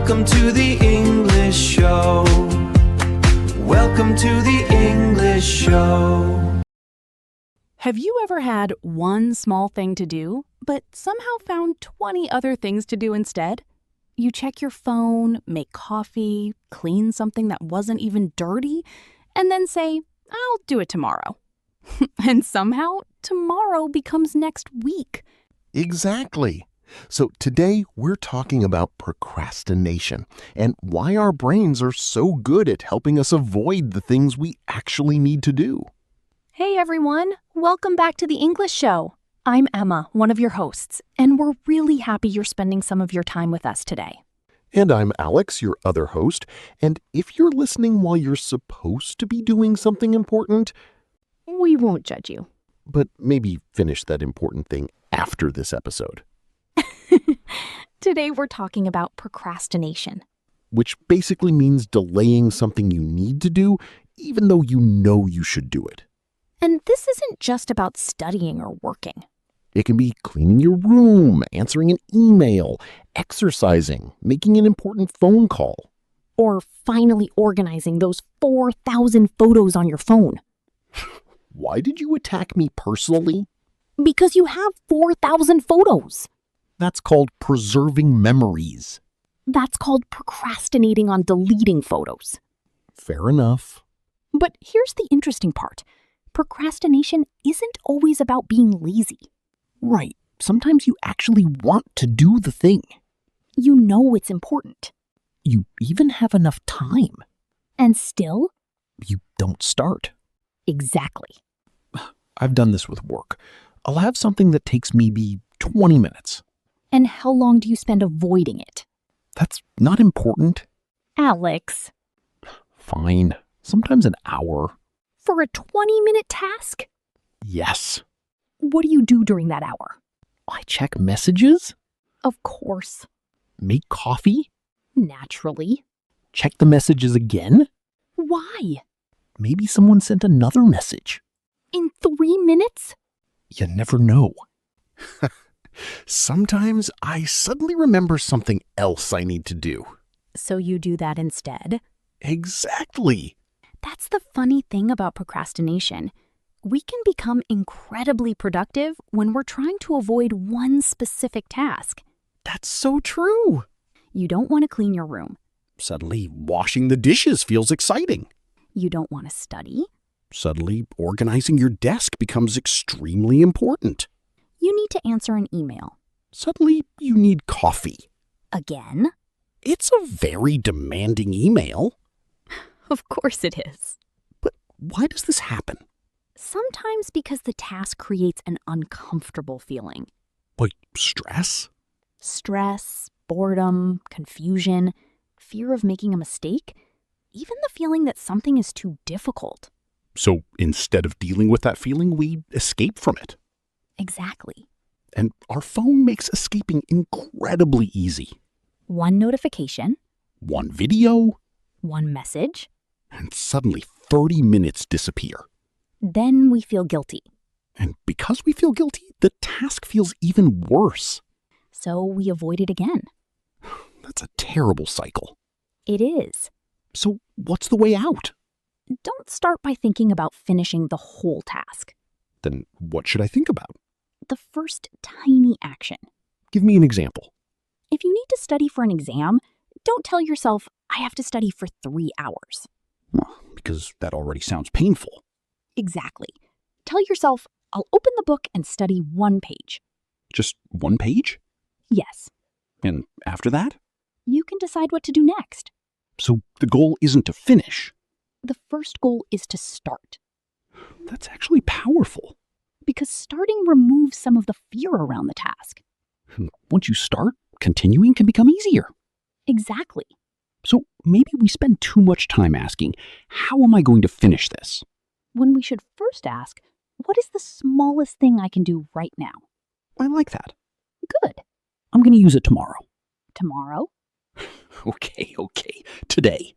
Welcome to the English show. Welcome to the English show. Have you ever had one small thing to do, but somehow found 20 other things to do instead? You check your phone, make coffee, clean something that wasn't even dirty, and then say, I'll do it tomorrow. And somehow, tomorrow becomes next week. Exactly. So today we're talking about procrastination and why our brains are so good at helping us avoid the things we actually need to do. Hey everyone, welcome back to the English show. I'm Emma, one of your hosts, and we're really happy you're spending some of your time with us today. And I'm Alex, your other host, and if you're listening while you're supposed to be doing something important, We won't judge you. but maybe finish that important thing after this episode, Today we're talking about procrastination. which basically means delaying something you need to do even though you know you should do it. And this isn't just about studying or working. It can be cleaning your room, answering an email, exercising, making an important phone call. Or finally organizing those 4,000 photos on your phone. Why did you attack me personally? Because you have 4,000 photos. That's called preserving memories. That's called procrastinating on deleting photos. Fair enough. But here's the interesting part. Procrastination isn't always about being lazy. Right. Sometimes you actually want to do the thing. You know it's important. You even have enough time. And still, You don't start. exactly. I've done this with work. I'll have something that takes maybe 20 minutes. And how long do you spend avoiding it? That's not important. Alex, Fine. Sometimes an hour. for a 20-minute task? Yes. What do you do during that hour? I check messages, Of course, make coffee, naturally. check the messages again. Why? Maybe someone sent another message. In 3 minutes? You never know. Sometimes I suddenly remember something else I need to do. So you do that instead? Exactly. That's the funny thing about procrastination. We can become incredibly productive when we're trying to avoid one specific task. That's so true. You don't want to clean your room. Suddenly, washing the dishes feels exciting. You don't want to study. Suddenly, organizing your desk becomes extremely important. You need to answer an email. Suddenly, you need coffee. Again? It's a very demanding email. Of course it is. But why does this happen? Sometimes because the task creates an uncomfortable feeling. Like stress? Stress, boredom, confusion, fear of making a mistake, even the feeling that something is too difficult. So instead of dealing with that feeling, we escape from it. Exactly. And our phone makes escaping incredibly easy. One notification, One video, one message, and suddenly 30 minutes disappear. then we feel guilty. And because we feel guilty, the task feels even worse. So we avoid it again. That's a terrible cycle. It is. So what's the way out? Don't start by thinking about finishing the whole task. Then what should I think about? The first tiny action. Give me an example. If you need to study for an exam, don't tell yourself, I have to study for 3 hours. Well, because that already sounds painful. Exactly. Tell yourself, I'll open the book and study 1 page. Just one page? Yes, And after that? you can decide what to do next. So the goal isn't to finish. The first goal is to start, That's actually powerful. because starting removes some of the fear around the task. And once you start, continuing can become easier. Exactly. So maybe we spend too much time asking, how am I going to finish this? When we should first ask, what is the smallest thing I can do right now? I like that. Good. I'm going to use it tomorrow. Tomorrow? Okay. Today.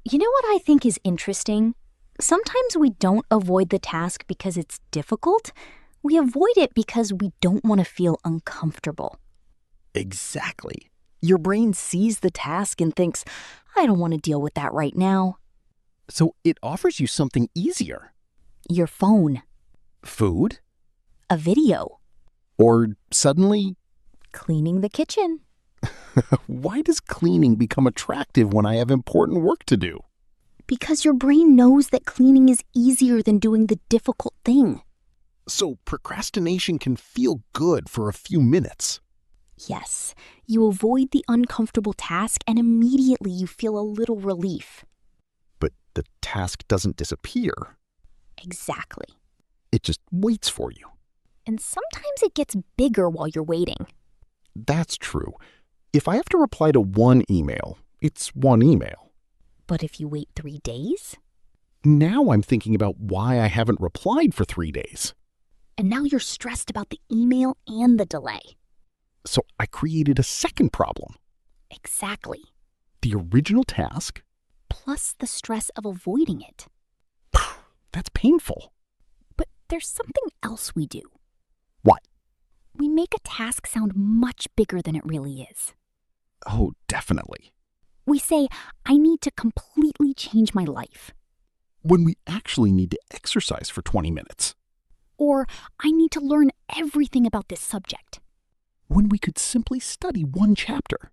You know what I think is interesting? Sometimes we don't avoid the task because it's difficult. We avoid it because we don't want to feel uncomfortable. Exactly. Your brain sees the task and thinks, I don't want to deal with that right now. So it offers you something easier. Your phone, Food? a video, Or suddenly, cleaning the kitchen. Why does cleaning become attractive when I have important work to do? Because your brain knows that cleaning is easier than doing the difficult thing. So procrastination can feel good for a few minutes. Yes, you avoid the uncomfortable task and immediately you feel a little relief. But the task doesn't disappear. Exactly. It just waits for you. And sometimes it gets bigger while you're waiting. That's true. If I have to reply to one email, it's one email. But if you wait 3 days, Now I'm thinking about why I haven't replied for 3 days. and now you're stressed about the email and the delay. So I created a second problem. Exactly. The original task, Plus the stress of avoiding it. that's painful. But there's something else we do. What? We make a task sound much bigger than it really is. Oh, definitely. We say, I need to completely change my life. When we actually need to exercise for 20 minutes. Or, I need to learn everything about this subject. When we could simply study one chapter.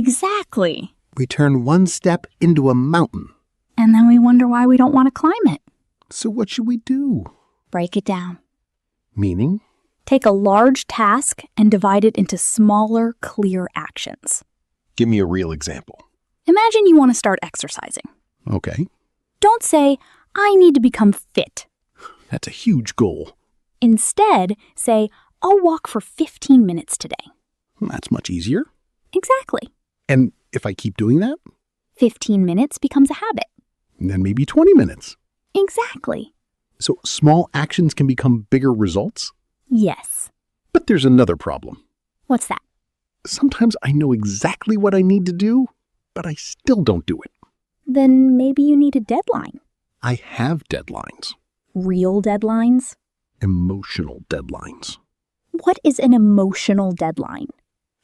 Exactly. We turn one step into a mountain. And then we wonder why we don't want to climb it. So what should we do? Break it down. Meaning? Take a large task and divide it into smaller, clear actions. Give me a real example. Imagine you want to start exercising. Okay, Don't say, I need to become fit. that's a huge goal. Instead, say, I'll walk for 15 minutes today. That's much easier. Exactly. And if I keep doing that, 15 minutes becomes a habit. then maybe 20 minutes. Exactly. So small actions can become bigger results? Yes. But there's another problem. What's that? Sometimes I know exactly what I need to do, but I still don't do it. Then maybe you need a deadline. I have deadlines. Real deadlines? Emotional deadlines. What is an emotional deadline?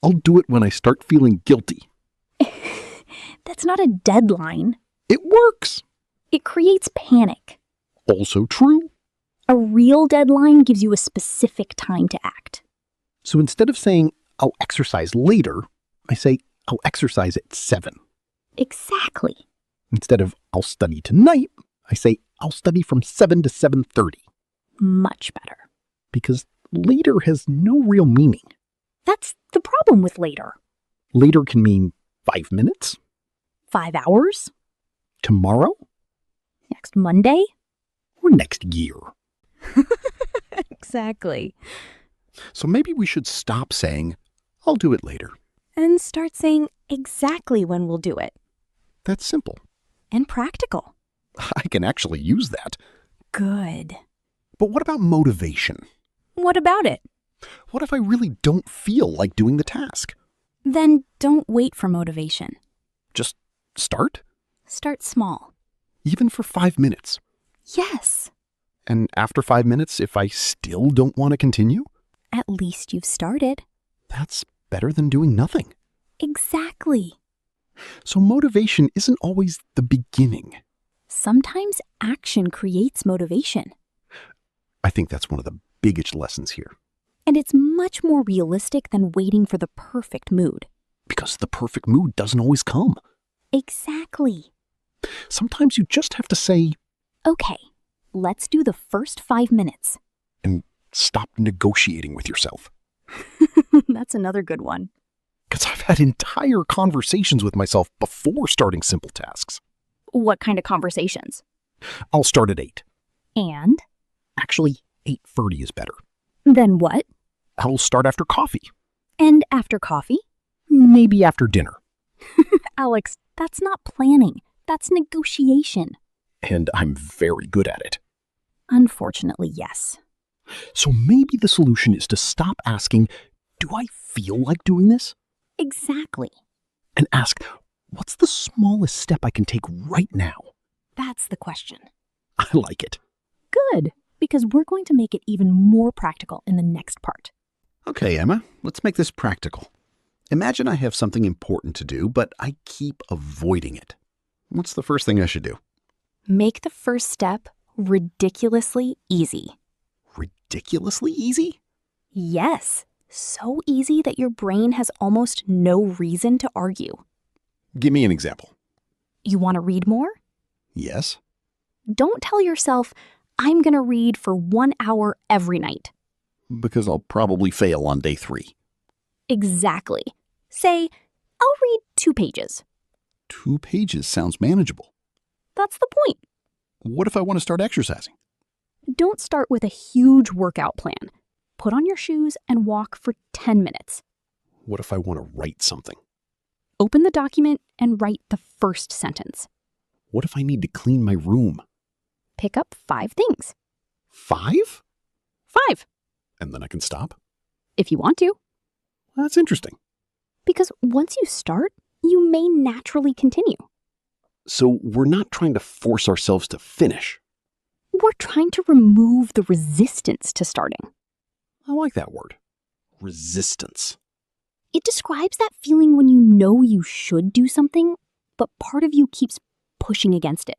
I'll do it when I start feeling guilty. That's not a deadline. It works. It creates panic. Also true. A real deadline gives you a specific time to act. So instead of saying, I'll exercise later, I say, I'll exercise at 7. Exactly. Instead of, I'll study tonight, I say, I'll study from 7 to 7:30. Much better. Because later has no real meaning. That's the problem with later. Later can mean 5 minutes, 5 hours? tomorrow, Next Monday? or next year. Exactly. So maybe we should stop saying, I'll do it later. And start saying exactly when we'll do it. That's simple. And practical. I can actually use that. Good. But what about motivation? What about it? What if I really don't feel like doing the task? Then don't wait for motivation. Just start, Start small. even for 5 minutes. Yes. And after 5 minutes, if I still don't want to continue, At least you've started. that's better than doing nothing. Exactly. So motivation isn't always the beginning. Sometimes action creates motivation. I think that's one of the biggest lessons here. And it's much more realistic than waiting for the perfect mood. Because the perfect mood doesn't always come. Exactly. Sometimes you just have to say, Okay, let's do the first 5 minutes. and stop negotiating with yourself. That's another good one. Because I've had entire conversations with myself before starting simple tasks. What kind of conversations? I'll start at 8. And? Actually, 8:30 is better. Then what? I'll start after coffee. And after coffee? Maybe after dinner. Alex, that's not planning. That's negotiation. And I'm very good at it. Unfortunately, yes. So maybe the solution is to stop asking, do I feel like doing this? Exactly. And ask, what's the smallest step I can take right now? That's the question. I like it. Good, because we're going to make it even more practical in the next part. Okay, Emma, let's make this practical. Imagine I have something important to do, but I keep avoiding it. What's the first thing I should do? Make the first step ridiculously easy. Ridiculously easy? Yes, so easy that your brain has almost no reason to argue. Give me an example. You want to read more? Yes. Don't tell yourself, I'm going to read for 1 hour every night. Because I'll probably fail on day 3. Exactly. Say, I'll read 2 pages. 2 pages sounds manageable. That's the point. What if I want to start exercising? Don't start with a huge workout plan. Put on your shoes and walk for 10 minutes. What if I want to write something? Open the document and write the first sentence. What if I need to clean my room? Pick up 5 things. 5? 5, And then I can stop? if you want to. That's interesting. Because once you start, you may naturally continue. So we're not trying to force ourselves to finish. We're trying to remove the resistance to starting. I like that word. Resistance. It describes that feeling when you know you should do something, but part of you keeps pushing against it.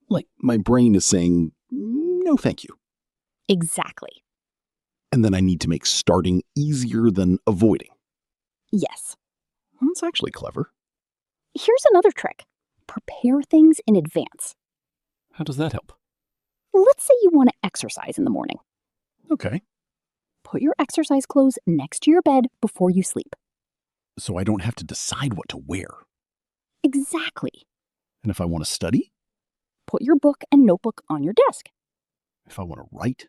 Like my brain is saying, no thank you. Exactly. And then I need to make starting easier than avoiding. Yes. That's actually clever. Here's another trick. Prepare things in advance. How does that help? Let's say you want to exercise in the morning. Okay. Put your exercise clothes next to your bed before you sleep. So I don't have to decide what to wear. Exactly. And if I want to study? Put your book and notebook on your desk. If I want to write?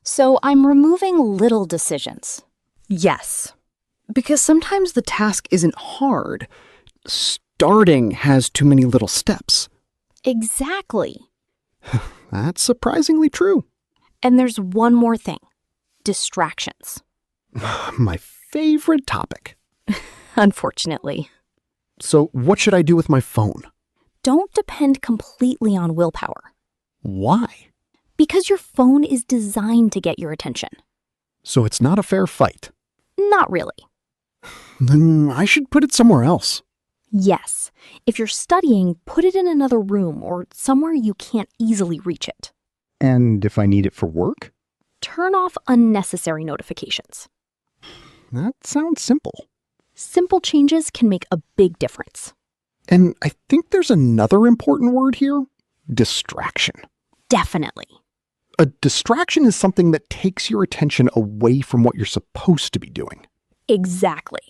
So I'm removing little decisions. Yes. Because sometimes the task isn't hard. Starting has too many little steps. Exactly. That's surprisingly true. And there's one more thing. Distractions. My favorite topic. Unfortunately. So what should I do with my phone? Don't depend completely on willpower. Why? Because your phone is designed to get your attention. So it's not a fair fight. Not really. Then I should put it somewhere else. Yes. If you're studying, put it in another room or somewhere you can't easily reach it. And if I need it for work? Turn off unnecessary notifications. That sounds simple. Simple changes can make a big difference. And I think there's another important word here. Distraction. Definitely. A distraction is something that takes your attention away from what you're supposed to be doing. Exactly.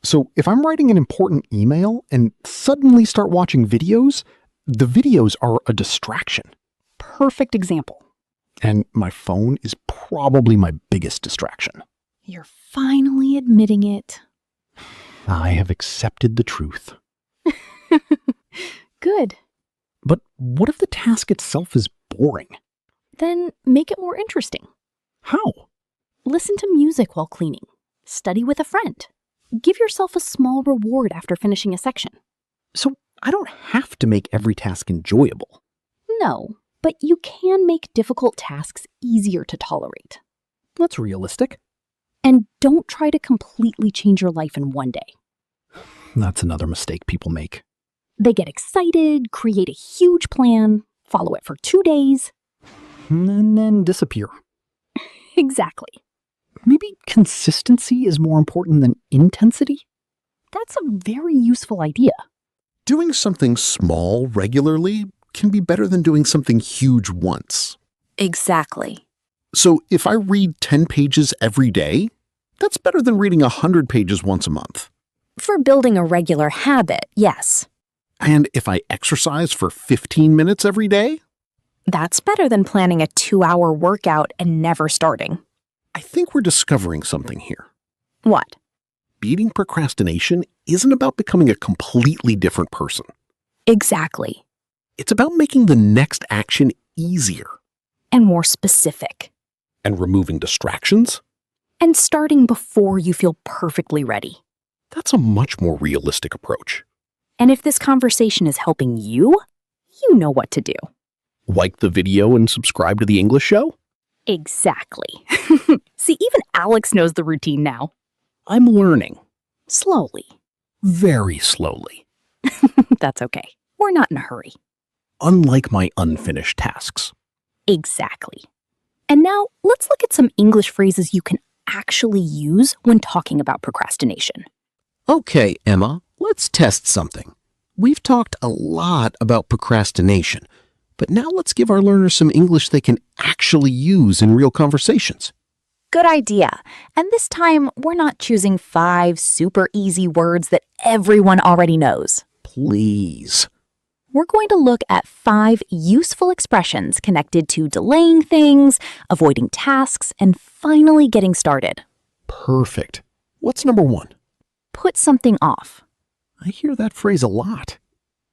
So if I'm writing an important email and suddenly start watching videos, the videos are a distraction. Perfect example. And my phone is probably my biggest distraction. You're finally admitting it. I have accepted the truth. Good. But what if the task itself is boring? Then make it more interesting. How? Listen to music while cleaning. Study with a friend. Give yourself a small reward after finishing a section. So I don't have to make every task enjoyable. No, but you can make difficult tasks easier to tolerate. That's realistic. And don't try to completely change your life in one day. That's another mistake people make. They get excited, create a huge plan, follow it for 2 days. And then disappear. Exactly. Maybe consistency is more important than intensity? That's a very useful idea. Doing something small regularly can be better than doing something huge once. Exactly. So if I read 10 pages every day, that's better than reading 100 pages once a month. For building a regular habit, yes. And if I exercise for 15 minutes every day, That's better than planning a 2-hour workout and never starting. I think we're discovering something here. What? Beating procrastination isn't about becoming a completely different person. Exactly. It's about making the next action easier And more specific. and removing distractions. And starting before you feel perfectly ready. That's a much more realistic approach. And if this conversation is helping you, you know what to do. Like the video and subscribe to the English show? Exactly. See, even Alex knows the routine now. I'm learning. Slowly. Very slowly. That's okay. We're not in a hurry. Unlike my unfinished tasks. Exactly. And now let's look at some English phrases you can actually use when talking about procrastination. Okay, Emma, let's test something. We've talked a lot about procrastination, but now let's give our learners some English they can actually use in real conversations. Good idea. And this time, we're not choosing 5 super easy words that everyone already knows. Please. We're going to look at 5 useful expressions connected to delaying things, avoiding tasks, and finally getting started. Perfect. What's number 1? Put something off. I hear that phrase a lot.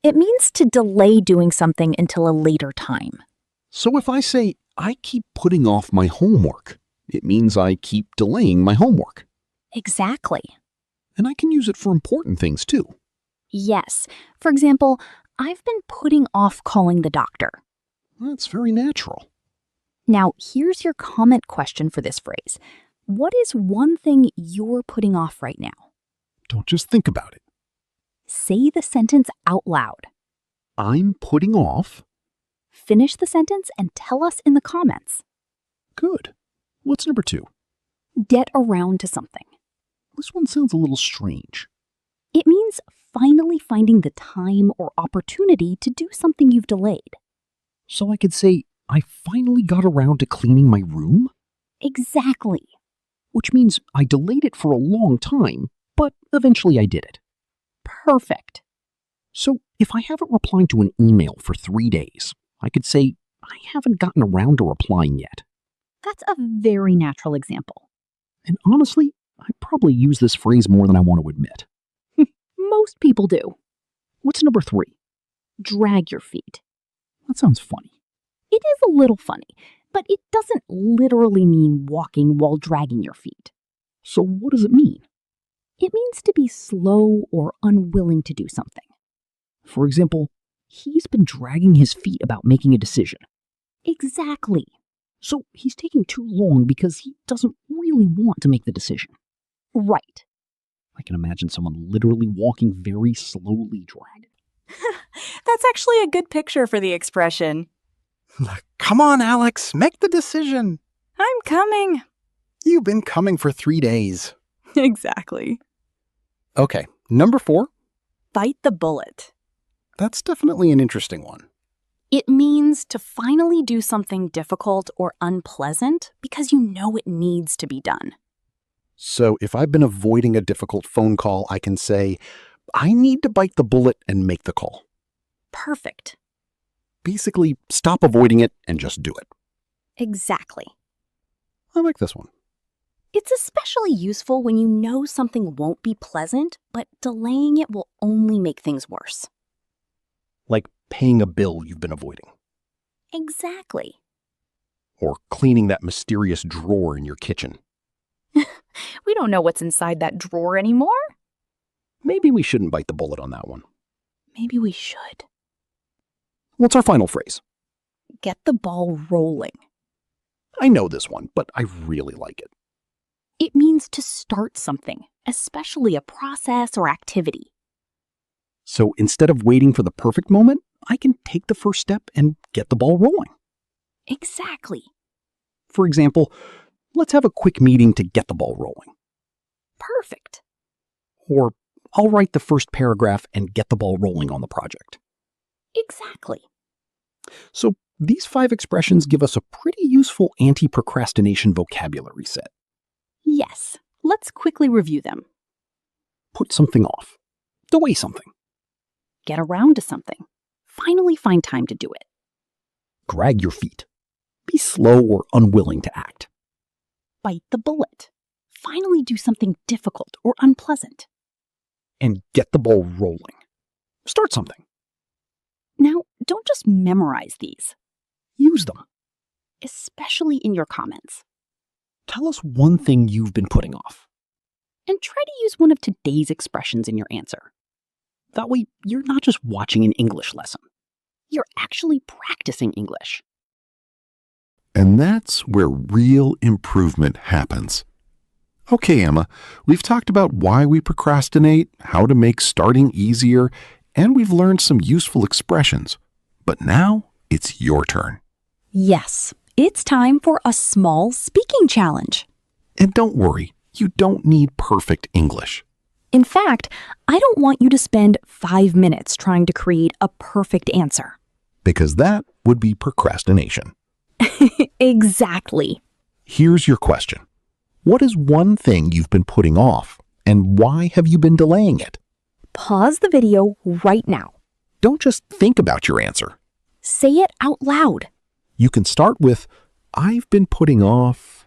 It means to delay doing something until a later time. So if I say, I keep putting off my homework, it means I keep delaying my homework. Exactly. And I can use it for important things too. Yes. For example, I've been putting off calling the doctor. That's very natural. Now, here's your comment question for this phrase. What is one thing you're putting off right now? Don't just think about it. Say the sentence out loud. I'm putting off. Finish the sentence and tell us in the comments. Good. What's number 2? Get around to something. This one sounds a little strange. It means finally finding the time or opportunity to do something you've delayed. So I could say, I finally got around to cleaning my room? Exactly. Which means I delayed it for a long time, but eventually I did it. Perfect. So if I haven't replied to an email for 3 days, I could say, I haven't gotten around to replying yet. That's a very natural example. And honestly, I probably use this phrase more than I want to admit. Most people do. What's number 3? Drag your feet. That sounds funny. It is a little funny, but it doesn't literally mean walking while dragging your feet. So what does it mean? It means to be slow or unwilling to do something. For example, he's been dragging his feet about making a decision. Exactly. So he's taking too long because he doesn't really want to make the decision. Right. I can imagine someone literally walking very slowly dragging. That's actually a good picture for the expression. Come on, Alex, make the decision. I'm coming. You've been coming for 3 days. Exactly. Okay, number 4. Bite the bullet. That's definitely an interesting one. It means to finally do something difficult or unpleasant because you know it needs to be done. So if I've been avoiding a difficult phone call, I can say, I need to bite the bullet and make the call. Perfect. Basically, stop avoiding it and just do it. Exactly. I like this one. It's especially useful when you know something won't be pleasant, but delaying it will only make things worse. Like paying a bill you've been avoiding. Exactly. Or cleaning that mysterious drawer in your kitchen. We don't know what's inside that drawer anymore. Maybe we shouldn't bite the bullet on that one. Maybe we should. What's our final phrase? Get the ball rolling. I know this one, but I really like it. It means to start something, especially a process or activity. So instead of waiting for the perfect moment, I can take the first step and get the ball rolling. Exactly. For example, let's have a quick meeting to get the ball rolling. Perfect. Or I'll write the first paragraph and get the ball rolling on the project. Exactly. So these 5 expressions give us a pretty useful anti-procrastination vocabulary set. Yes. Let's quickly review them. Put something off. Delay something. Get around to something. Finally find time to do it. Drag your feet. Be slow or unwilling to act. Bite the bullet. Finally do something difficult or unpleasant. And get the ball rolling. Start something. Now, don't just memorize these, Use them. especially in your comments. Tell us one thing you've been putting off. And try to use one of today's expressions in your answer. That way, you're not just watching an English lesson. You're actually practicing English. And that's where real improvement happens. Okay, Emma, we've talked about why we procrastinate, how to make starting easier, and we've learned some useful expressions. But now it's your turn. Yes, it's time for a small speaking challenge. And don't worry, you don't need perfect English. In fact, I don't want you to spend 5 minutes trying to create a perfect answer. Because that would be procrastination. Exactly. Here's your question. What is one thing you've been putting off, and why have you been delaying it? Pause the video right now. Don't just think about your answer. Say it out loud. You can start with, I've been putting off.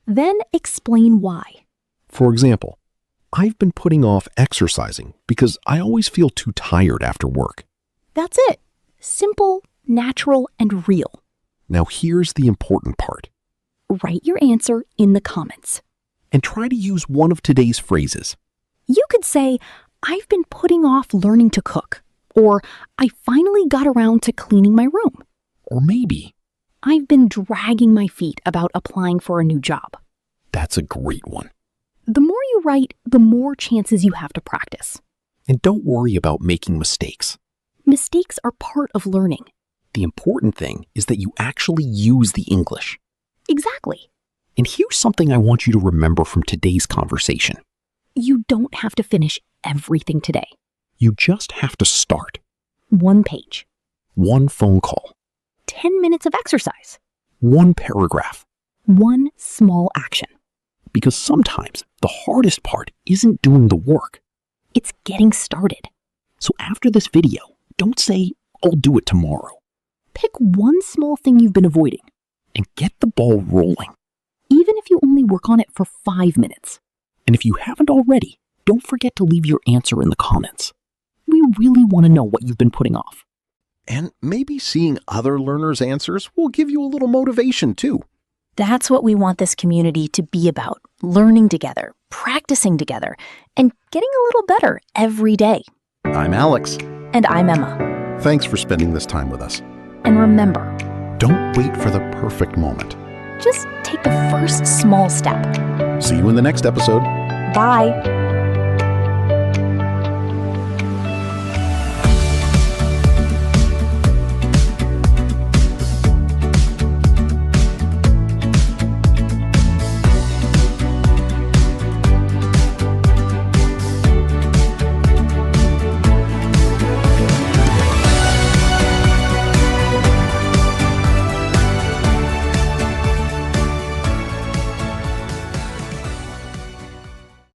Then explain why. For example, I've been putting off exercising because I always feel too tired after work. That's it. Simple, natural, and real. Now here's the important part. Write your answer in the comments. And try to use one of today's phrases. You could say, I've been putting off learning to cook. Or, I finally got around to cleaning my room. Or maybe, I've been dragging my feet about applying for a new job. that's a great one. The more you write, the more chances you have to practice. And don't worry about making mistakes. Mistakes are part of learning. The important thing is that you actually use the English. Exactly. And here's something I want you to remember from today's conversation. You don't have to finish everything today. You just have to start. 1 page. 1 phone call. 10 minutes of exercise. 1 paragraph. 1 small action. Because sometimes the hardest part isn't doing the work. It's getting started. So after this video, don't say, I'll do it tomorrow. Pick 1 small thing you've been avoiding. And get the ball rolling. Even if you only work on it for 5 minutes. And if you haven't already, don't forget to leave your answer in the comments. We really want to know what you've been putting off. And maybe seeing other learners' answers will give you a little motivation too. That's what we want this community to be about, learning together, practicing together, and getting a little better every day. I'm Alex. And I'm Emma. Thanks for spending this time with us. And remember, Don't wait for the perfect moment. just take the first small step. See you in the next episode. Bye.